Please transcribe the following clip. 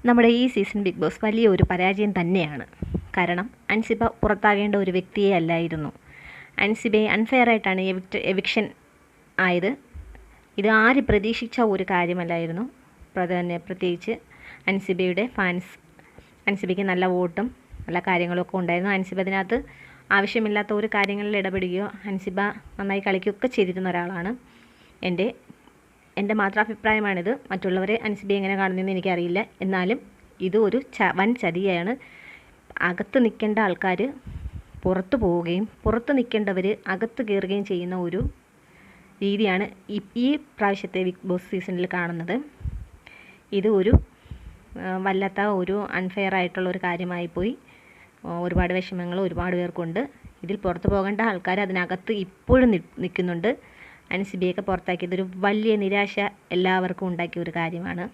നമ്മുടെ ഈ season big boss വലിയ ഒരു പരാജയം തന്നെയാണ്. കാരണം അൻസിബ പുറത്താകേണ്ട ഒരു വ്യക്തിയെ അല്ലായിരുന്നു. അൻസിബയെ അൺഫെയറായിട്ടാണ് എവിക്ഷൻ ആയത്. ഇത് ആര് പ്രതീക്ഷിച്ച ഒരു കാര്യമല്ലായിരുന്നു. പ്രത്യേകിച്ച് അൻസിബയുടെ ഫാൻസ്. അൻസിബയ്ക്ക് നല്ല വോട്ടും നല്ല കാര്യങ്ങളൊക്കെ ഉണ്ടായിരുന്നു. അൻസിബ അതിനകത്ത് ആവശ്യമില്ലാത്ത ഒരു കാര്യങ്ങളിൽ ഇടപെടുകയോ അൻസിബ നന്നായി കളിക്കുകയൊക്കെ ചെയ്തിരുന്ന ഒരാളാണ്. എൻ്റെ മാത്രം അഭിപ്രായമാണിത്. മറ്റുള്ളവരെ അൻസിബയെ എങ്ങനെ കാണുന്നതെന്ന് എനിക്കറിയില്ല. എന്നാലും ഇത് ഒരു വൻ ചതിയാണ്. അകത്ത് നിൽക്കേണ്ട ആൾക്കാർ പുറത്ത് പോവുകയും പുറത്ത് നിൽക്കേണ്ടവർ അകത്ത് കയറുകയും ചെയ്യുന്ന ഒരു രീതിയാണ് ഈ പ്രാവശ്യത്തെ ബിഗ് ബോസ് സീസണിൽ കാണുന്നത്. ഇത് ഒരു വല്ലാത്ത ഒരു അൺഫെയർ ആയിട്ടുള്ള ഒരു കാര്യമായിപ്പോയി. ഒരുപാട് വിഷമങ്ങൾ ഒരുപാട് പേർക്കുണ്ട്. ഇതിൽ പുറത്ത് പോകേണ്ട ആൾക്കാർ അതിനകത്ത് ഇപ്പോഴും നിൽക്കുന്നുണ്ട്. അൻസിബയൊക്കെ പുറത്താക്കിയതൊരു വലിയ നിരാശ എല്ലാവർക്കും ഉണ്ടാക്കിയ ഒരു കാര്യമാണ്.